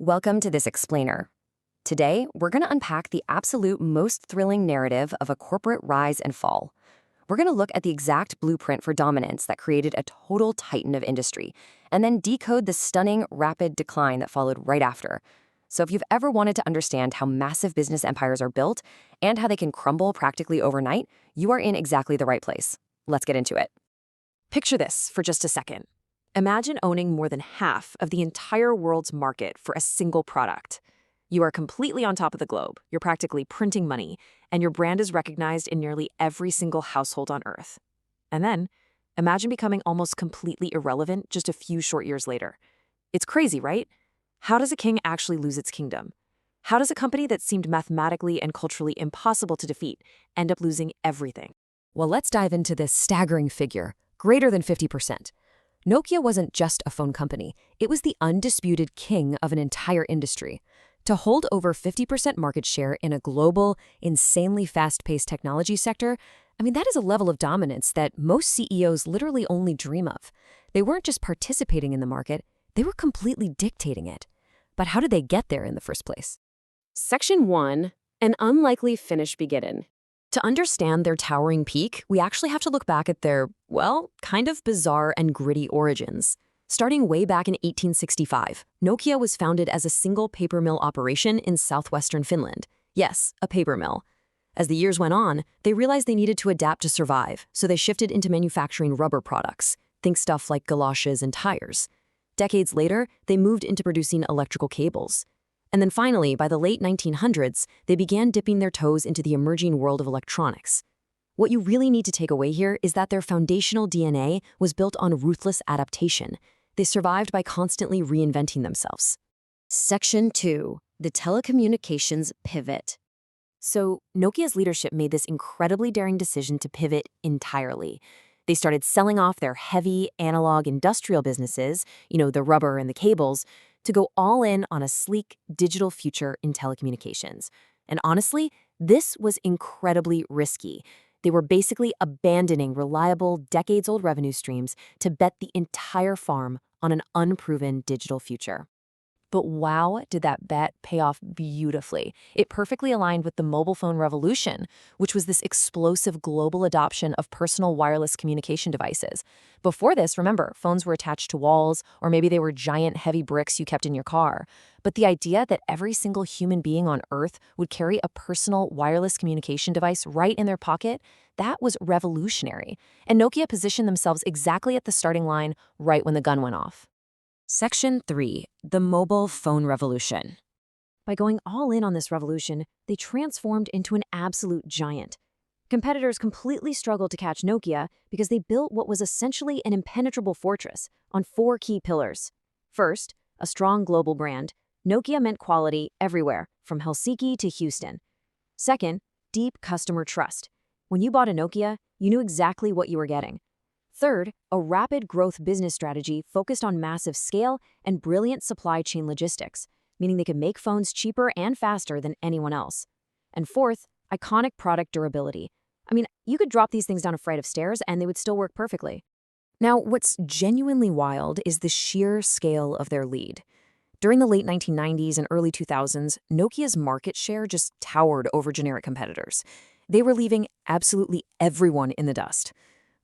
Welcome to this explainer. Today, we're going to unpack the absolute most thrilling narrative of a corporate rise and fall. We're going to look at the exact blueprint for dominance that created a total titan of industry, and then decode the stunning, rapid decline that followed right after. So if you've ever wanted to understand how massive business empires are built and how they can crumble practically overnight, you are in exactly the right place. Let's get into it. Picture this for just a second. Imagine owning more than half of the entire world's market for a single product. You are completely on top of the globe, you're practically printing money, and your brand is recognized in nearly every single household on Earth. And then, imagine becoming almost completely irrelevant just a few short years later. It's crazy, right? How does a king actually lose its kingdom? How does a company that seemed mathematically and culturally impossible to defeat end up losing everything? Well, let's dive into this staggering figure, greater than 50%. Nokia wasn't just a phone company. It was the undisputed king of an entire industry. To hold over 50% market share in a global, insanely fast-paced technology sector, that is a level of dominance that most CEOs literally only dream of. They weren't just participating in the market, they were completely dictating it. But how did they get there in the first place? Section 1, an unlikely finish beginnen. To understand their towering peak, we actually have to look back at their, kind of bizarre and gritty origins. Starting way back in 1865, Nokia was founded as a single paper mill operation in southwestern Finland. Yes, a paper mill. As the years went on, they realized they needed to adapt to survive, so they shifted into manufacturing rubber products. Think stuff like galoshes and tires. Decades later, they moved into producing electrical cables. And then finally, by the late 1900s, they began dipping their toes into the emerging world of electronics. What you really need to take away here is that their foundational DNA was built on ruthless adaptation. They survived by constantly reinventing themselves. Section 2, the telecommunications pivot. So, Nokia's leadership made this incredibly daring decision to pivot entirely. They started selling off their heavy, analog industrial businesses, the rubber and the cables, to go all in on a sleek digital future in telecommunications. And honestly, this was incredibly risky. They were basically abandoning reliable, decades-old revenue streams to bet the entire farm on an unproven digital future. But wow, did that bet pay off beautifully. It perfectly aligned with the mobile phone revolution, which was this explosive global adoption of personal wireless communication devices. Before this, remember, phones were attached to walls, or maybe they were giant heavy bricks you kept in your car. But the idea that every single human being on Earth would carry a personal wireless communication device right in their pocket, that was revolutionary. And Nokia positioned themselves exactly at the starting line right when the gun went off. Section 3, the mobile phone revolution. By going all in on this revolution, they transformed into an absolute giant. Competitors completely struggled to catch Nokia because they built what was essentially an impenetrable fortress on 4 key pillars. First, a strong global brand. Nokia meant quality everywhere, from Helsinki to Houston. Second, deep customer trust. When you bought a Nokia, you knew exactly what you were getting. Third, a rapid growth business strategy focused on massive scale and brilliant supply chain logistics, meaning they could make phones cheaper and faster than anyone else. And fourth, iconic product durability. You could drop these things down a flight of stairs and they would still work perfectly. Now, what's genuinely wild is the sheer scale of their lead. During the late 1990s and early 2000s, Nokia's market share just towered over generic competitors. They were leaving absolutely everyone in the dust.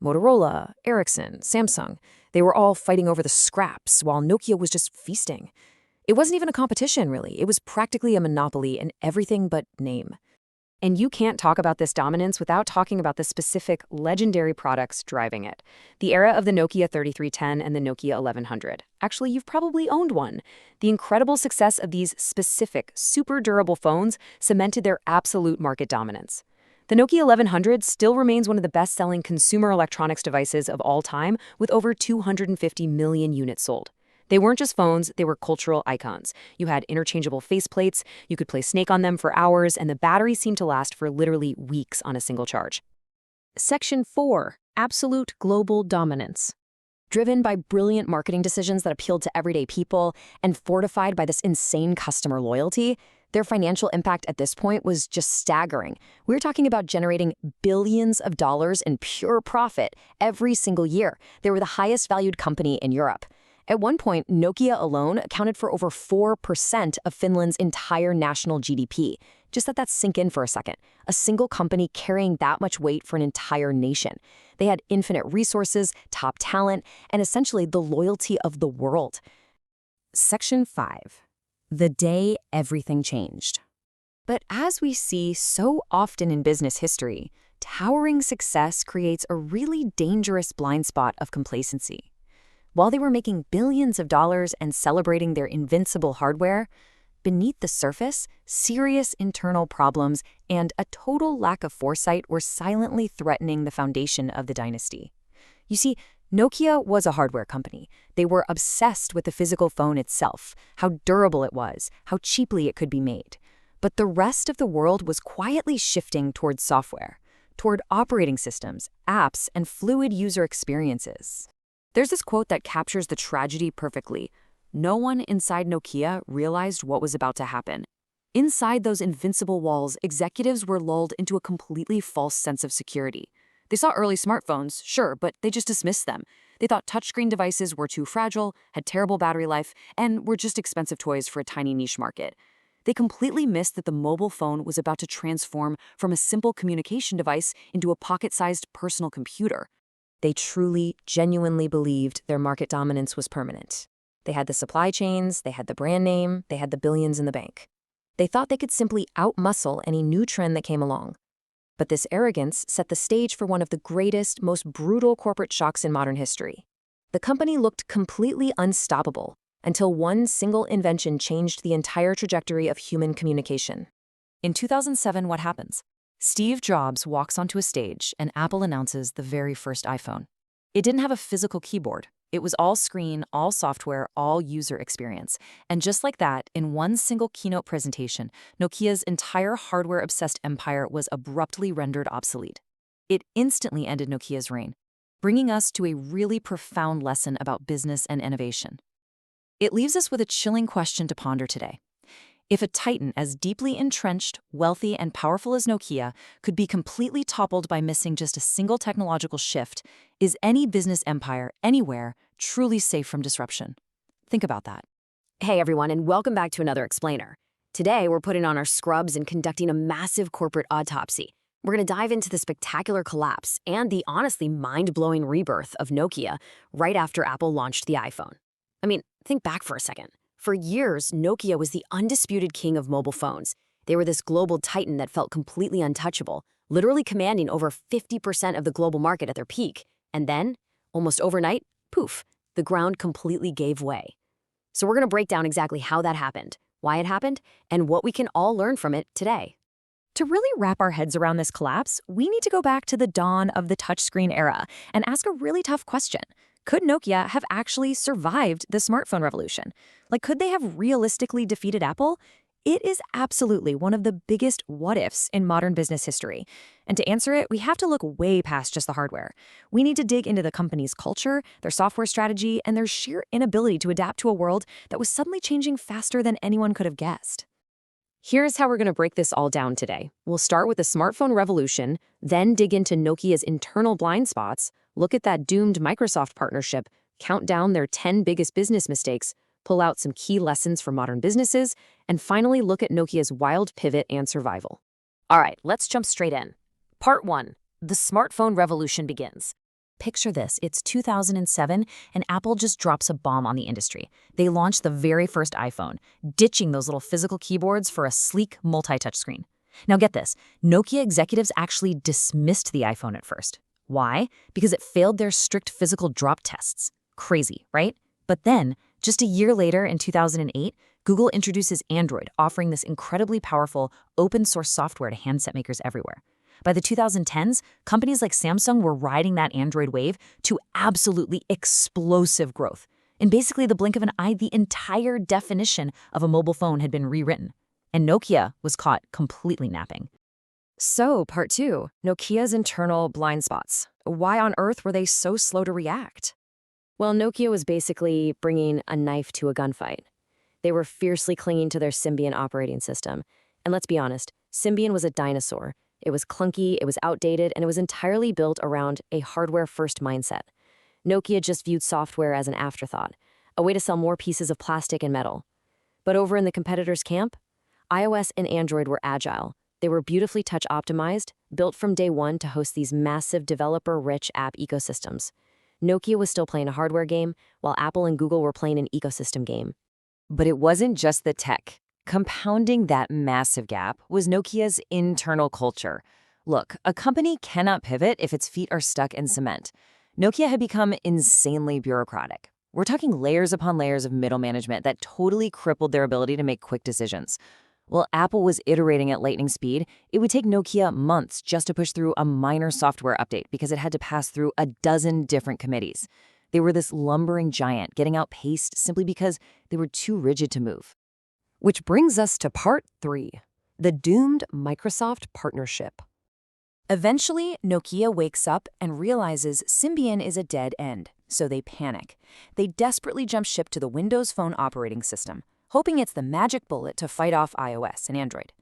Motorola, Ericsson, Samsung, they were all fighting over the scraps while Nokia was just feasting. It wasn't even a competition, really. It was practically a monopoly in everything but name. And you can't talk about this dominance without talking about the specific legendary products driving it. The era of the Nokia 3310 and the Nokia 1100. Actually, you've probably owned one. The incredible success of these specific, super durable phones cemented their absolute market dominance. The Nokia 1100 still remains one of the best-selling consumer electronics devices of all time, with over 250 million units sold. They weren't just phones, they were cultural icons. You had interchangeable faceplates, you could play Snake on them for hours, and the battery seemed to last for literally weeks on a single charge. Section 4, absolute global dominance. Driven by brilliant marketing decisions that appealed to everyday people and fortified by this insane customer loyalty, their financial impact at this point was just staggering. We're talking about generating billions of dollars in pure profit every single year. They were the highest valued company in Europe. At one point, Nokia alone accounted for over 4% of Finland's entire national GDP. Just let that sink in for a second. A single company carrying that much weight for an entire nation. They had infinite resources, top talent, and essentially the loyalty of the world. Section 5. The day everything changed. But as we see so often in business history, towering success creates a really dangerous blind spot of complacency. While they were making billions of dollars and celebrating their invincible hardware, beneath the surface, serious internal problems and a total lack of foresight were silently threatening the foundation of the dynasty. You see, Nokia was a hardware company. They were obsessed with the physical phone itself, how durable it was, how cheaply it could be made. But the rest of the world was quietly shifting towards software, toward operating systems, apps, and fluid user experiences. There's this quote that captures the tragedy perfectly. No one inside Nokia realized what was about to happen. Inside those invincible walls, executives were lulled into a completely false sense of security. They saw early smartphones, sure, but they just dismissed them. They thought touchscreen devices were too fragile, had terrible battery life, and were just expensive toys for a tiny niche market. They completely missed that the mobile phone was about to transform from a simple communication device into a pocket-sized personal computer. They truly, genuinely believed their market dominance was permanent. They had the supply chains, they had the brand name, they had the billions in the bank. They thought they could simply outmuscle any new trend that came along. But this arrogance set the stage for one of the greatest, most brutal corporate shocks in modern history. The company looked completely unstoppable until one single invention changed the entire trajectory of human communication. In 2007, what happens? Steve Jobs walks onto a stage and Apple announces the very first iPhone. It didn't have a physical keyboard. It was all screen, all software, all user experience. And just like that, in one single keynote presentation, Nokia's entire hardware-obsessed empire was abruptly rendered obsolete. It instantly ended Nokia's reign, bringing us to a really profound lesson about business and innovation. It leaves us with a chilling question to ponder today. If a titan as deeply entrenched, wealthy, and powerful as Nokia could be completely toppled by missing just a single technological shift, is any business empire, anywhere, truly safe from disruption? Think about that. Hey everyone, and welcome back to another Explainer. Today, we're putting on our scrubs and conducting a massive corporate autopsy. We're going to dive into the spectacular collapse and the honestly mind-blowing rebirth of Nokia right after Apple launched the iPhone. I mean, think back for a second. For years, Nokia was the undisputed king of mobile phones. They were this global titan that felt completely untouchable, literally commanding over 50% of the global market at their peak. And then, almost overnight, poof, the ground completely gave way. So we're going to break down exactly how that happened, why it happened, and what we can all learn from it today. To really wrap our heads around this collapse, we need to go back to the dawn of the touchscreen era and ask a really tough question. Could Nokia have actually survived the smartphone revolution? Like, could they have realistically defeated Apple? It is absolutely one of the biggest what-ifs in modern business history. And to answer it, we have to look way past just the hardware. We need to dig into the company's culture, their software strategy, and their sheer inability to adapt to a world that was suddenly changing faster than anyone could have guessed. Here's how we're going to break this all down today. We'll start with the smartphone revolution, then dig into Nokia's internal blind spots, look at that doomed Microsoft partnership, count down their 10 biggest business mistakes, pull out some key lessons for modern businesses, and finally look at Nokia's wild pivot and survival. All right, let's jump straight in. Part 1. The smartphone revolution begins. Picture this, it's 2007 and Apple just drops a bomb on the industry. They launched the very first iPhone, ditching those little physical keyboards for a sleek multi-touch screen. Now get this, Nokia executives actually dismissed the iPhone at first. Why? Because it failed their strict physical drop tests. Crazy, right? But then, just a year later in 2008, Google introduces Android, offering this incredibly powerful open-source software to handset makers everywhere. By the 2010s, companies like Samsung were riding that Android wave to absolutely explosive growth. In basically the blink of an eye, the entire definition of a mobile phone had been rewritten. And Nokia was caught completely napping. So, part 2, Nokia's internal blind spots. Why on earth were they so slow to react? Well, Nokia was basically bringing a knife to a gunfight. They were fiercely clinging to their Symbian operating system. And let's be honest, Symbian was a dinosaur. It was clunky, it was outdated, and it was entirely built around a hardware-first mindset. Nokia just viewed software as an afterthought, a way to sell more pieces of plastic and metal. But over in the competitor's camp, iOS and Android were agile. They were beautifully touch-optimized, built from day one to host these massive developer-rich app ecosystems. Nokia was still playing a hardware game, while Apple and Google were playing an ecosystem game. But it wasn't just the tech. Compounding that massive gap was Nokia's internal culture. Look, a company cannot pivot if its feet are stuck in cement. Nokia had become insanely bureaucratic. We're talking layers upon layers of middle management that totally crippled their ability to make quick decisions. While Apple was iterating at lightning speed, it would take Nokia months just to push through a minor software update because it had to pass through a dozen different committees. They were this lumbering giant getting outpaced simply because they were too rigid to move. Which brings us to part 3, the doomed Microsoft partnership. Eventually, Nokia wakes up and realizes Symbian is a dead end, so they panic. They desperately jump ship to the Windows Phone operating system, hoping it's the magic bullet to fight off iOS and Android.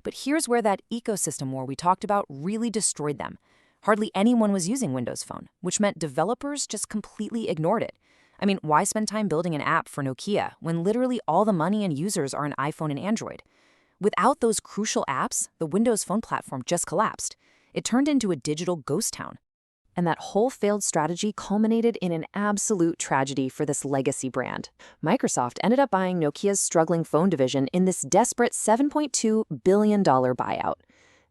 But here's where that ecosystem war we talked about really destroyed them. Hardly anyone was using Windows Phone, which meant developers just completely ignored it. I mean, why spend time building an app for Nokia when literally all the money and users are in iPhone and Android? Without those crucial apps, the Windows Phone platform just collapsed. It turned into a digital ghost town. And that whole failed strategy culminated in an absolute tragedy for this legacy brand. Microsoft ended up buying Nokia's struggling phone division in this desperate $7.2 billion buyout.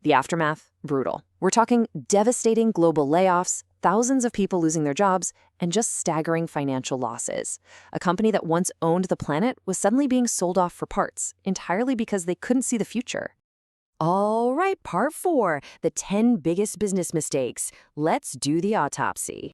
The aftermath, brutal. We're talking devastating global layoffs, thousands of people losing their jobs, and just staggering financial losses. A company that once owned the planet was suddenly being sold off for parts, entirely because they couldn't see the future. All right, part 4, the 10 biggest business mistakes. Let's do the autopsy.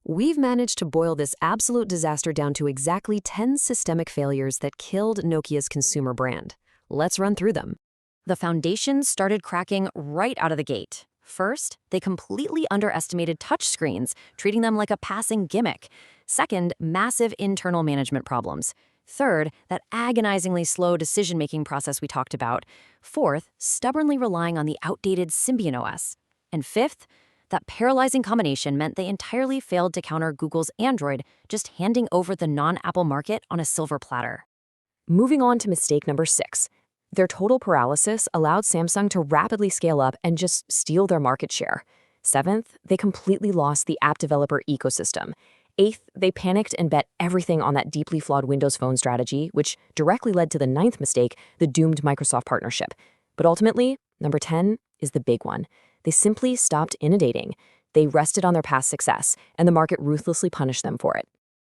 We've managed to boil this absolute disaster down to exactly 10 systemic failures that killed Nokia's consumer brand. Let's run through them. The foundation started cracking right out of the gate. First, they completely underestimated touchscreens, treating them like a passing gimmick. Second, massive internal management problems. Third, that agonizingly slow decision-making process we talked about. Fourth, stubbornly relying on the outdated Symbian OS. And fifth, that paralyzing combination meant they entirely failed to counter Google's Android, just handing over the non-Apple market on a silver platter. Moving on to mistake number 6. Their total paralysis allowed Samsung to rapidly scale up and just steal their market share. 7th, they completely lost the app developer ecosystem. 8th, they panicked and bet everything on that deeply flawed Windows Phone strategy, which directly led to the 9th mistake, the doomed Microsoft partnership. But ultimately, number 10 is the big one. They simply stopped innovating. They rested on their past success, and the market ruthlessly punished them for it.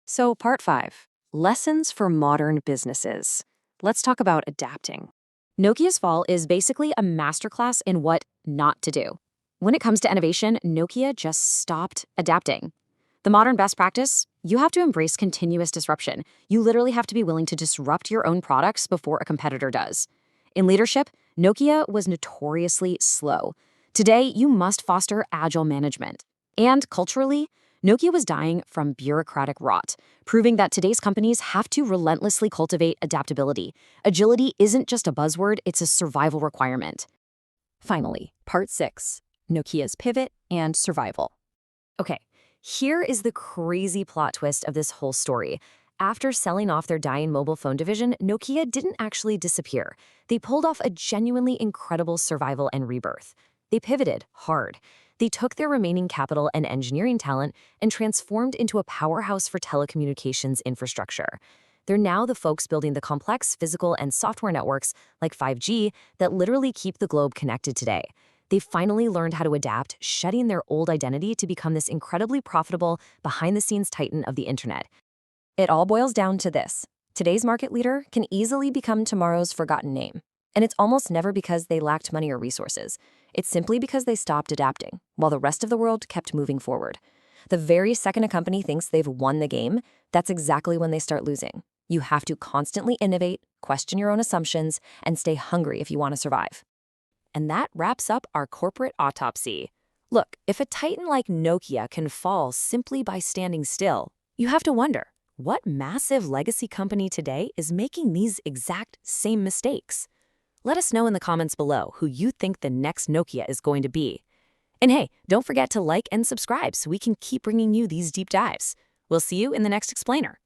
So, part 5, lessons for modern businesses. Let's talk about adapting. Nokia's fall is basically a masterclass in what not to do. When it comes to innovation, Nokia just stopped adapting. The modern best practice, you have to embrace continuous disruption. You literally have to be willing to disrupt your own products before a competitor does. In leadership, Nokia was notoriously slow. Today, you must foster agile management. And culturally, Nokia was dying from bureaucratic rot, proving that today's companies have to relentlessly cultivate adaptability. Agility isn't just a buzzword, it's a survival requirement. Finally, part 6, Nokia's pivot and survival. Okay, here is the crazy plot twist of this whole story. After selling off their dying mobile phone division, Nokia didn't actually disappear. They pulled off a genuinely incredible survival and rebirth. They pivoted hard. They took their remaining capital and engineering talent and transformed into a powerhouse for telecommunications infrastructure. They're now the folks building the complex physical and software networks like 5G that literally keep the globe connected today. They finally learned how to adapt, shedding their old identity to become this incredibly profitable, behind-the-scenes titan of the internet. It all boils down to this. Today's market leader can easily become tomorrow's forgotten name. And it's almost never because they lacked money or resources. It's simply because they stopped adapting, while the rest of the world kept moving forward. The very second a company thinks they've won the game, that's exactly when they start losing. You have to constantly innovate, question your own assumptions, and stay hungry if you want to survive. And that wraps up our corporate autopsy. Look, if a titan like Nokia can fall simply by standing still, you have to wonder, what massive legacy company today is making these exact same mistakes? Let us know in the comments below who you think the next Nokia is going to be. And hey, don't forget to like and subscribe so we can keep bringing you these deep dives. We'll see you in the next explainer.